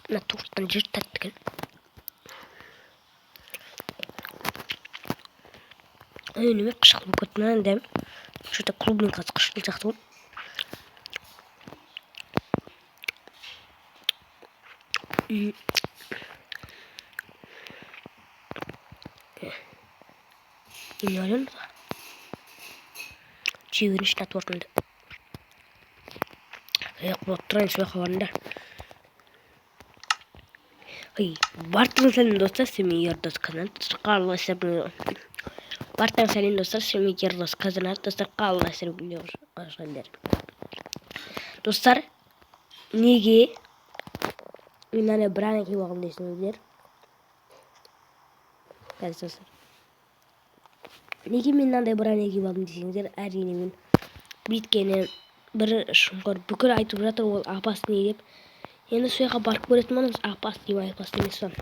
мына тоғыштан жер таттыгын. Önüme kışkılı kötünen dem. Şurada klubun kaz kışkılacaktım. Bilmiyorum da. Çiğin işte tortunda. Yok bu transfer havanında. Hey, Bartın senin dostlar semi yardas kazanan. Sırkarla sebni. Bartın senin dostlar semi yardas kazanan. Sırkarla sebni biliyor arkadaşlar. Dostlar, nigi inane brane ki vakım desinizler. Evet dostlar. Nigi minnan da brane ki vakım desinizler. Erinimin bitkeni bir şunlar bükül aytıp жатыр ол апас не деп. Енді сояққа барып көретін боламыз. Апас дейм, апас емес сон.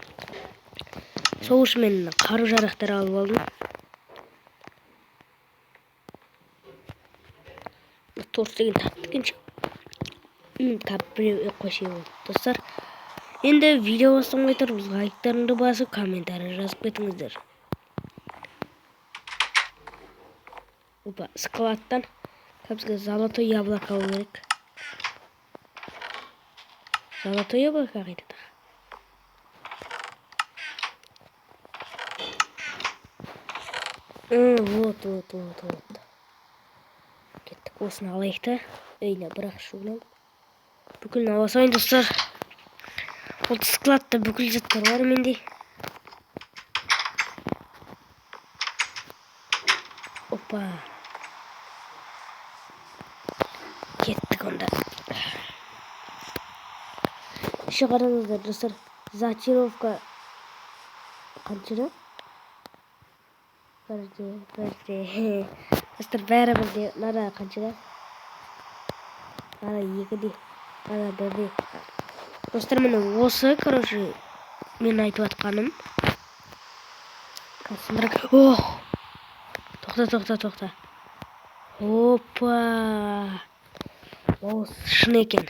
Сол үшін мен қару-жарақтар алып алдым. Торт деген татты екен. Біреу қойшы болды. Достар, енді видео бастамай тұрмыз. Лайктарыңды басып, комментарий жазып кетіңіздер. Опа, складтан бізге золотой яблоко алу керек. Золотой яблоко қайда? Вот. Кеттік, осыны алайық та. Өйне, бірақ шуынан. Бүкіл аласайын, достар. Ол складта бүкіл заттар бар менде. Опа. Кеттік онда. Еще қараңыздар, достар. Зачаровка қаншыра? Бірде. Достар, бәрі бірде. Нара қаншыра? Нара екіде. Нара бірде. Достар, мені осы, короче, мен айтып атқаным. Қасымдырақ. Ох! Тоқта. Опа! Ол шын екен.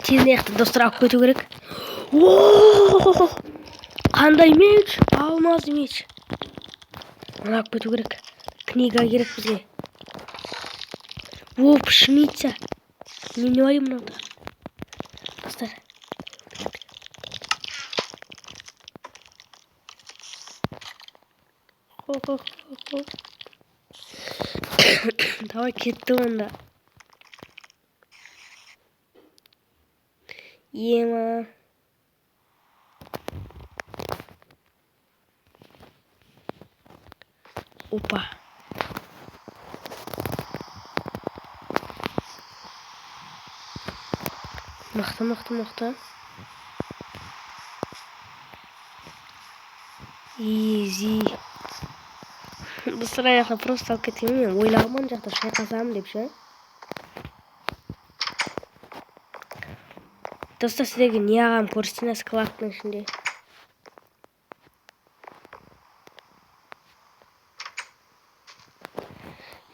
Тезірек достар алып кету керек. Ооо! Қандай меч? Алмаз меч. Оны алып кету керек. Книга керек бізге. О, пшеница. Не ойым мынада. Достар. Давай кетті онда. Ема. Опа. Мықты. Изи. Достар, аяққа просто алып кетейін. Мен ойлағыман жақта шайқасамын деп ше. Достар, сіздерге не ағам көрсетсін складтың ішінде.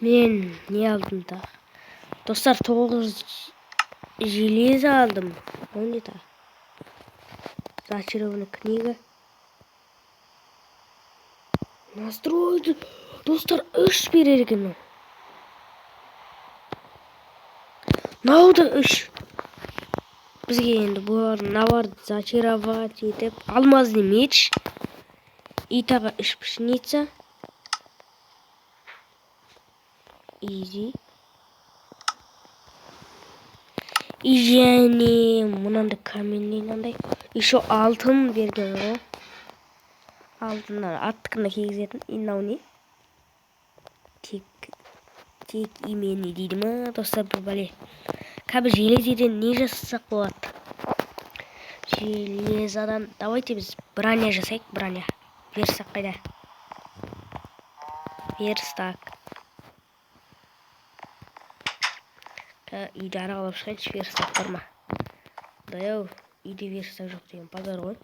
Мен не алдым да? Достар, 9 железо алдым. Он не так. Зачарованная книга. Настройды. Достар, үш берер екен. Науды үш. Бізге енді бұлардың наварды зачаровать етіп. Алмазный меч. И тағы 3 пшеница. Изи. И және мынандай каменный мынандай. Еще алтын берген ғой. Алтыннан аттықына кигізетін. Инау не? Тек имени дейді ма? Достар, бұл бәле. Кәбі железеден не жасасақ болады? Железадан. Давайте біз броня жасайық. Броня. Верстак қайда? Верстак. Үйді аралап шығайыншы, верстак бар ма? Даяу, үйде верстак жоқ деген базар ғой.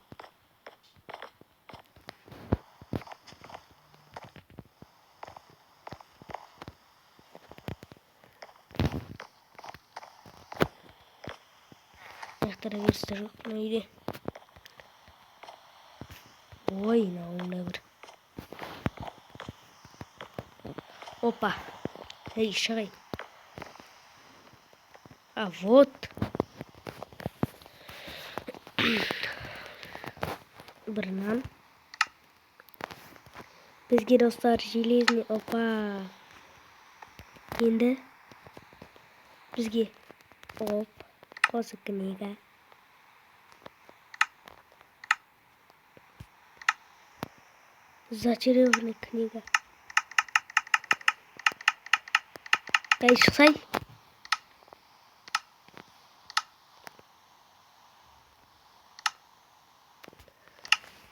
Аяқтары верстак жоқ мына үйде. Ой, мынауында бір. Опа. Эй, шығай. А, вот. Бір нан. Бізге достар железный. Опа. Енді бізге. Оп. Осы книга. Зачарованная книга. Дай шықсай.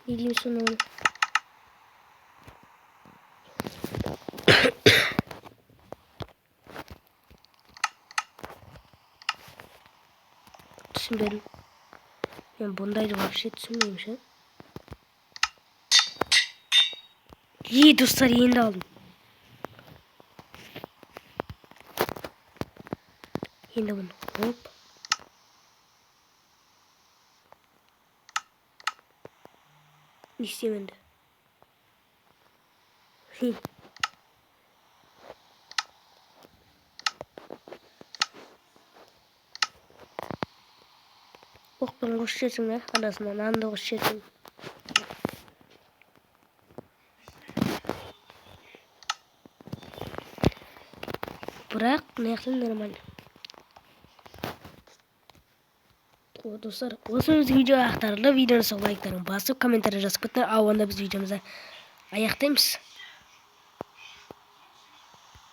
Не деймін соны оны. Түсінбедім. Мен бұндайды вообще түсінбеймін ше. Достар, енді алдым. Енді бұны. Оп. Не істеймін енді? Оқпен қосып жіберсің да, арасында нанды қосып жіберсің. Бірақ неғылым нормально. Достар, осы біздің видео аяқталды. Видеоны лайктарын басып, комментарий жазып кетіңдер. Ал онда біз видеомызды аяқтаймыз.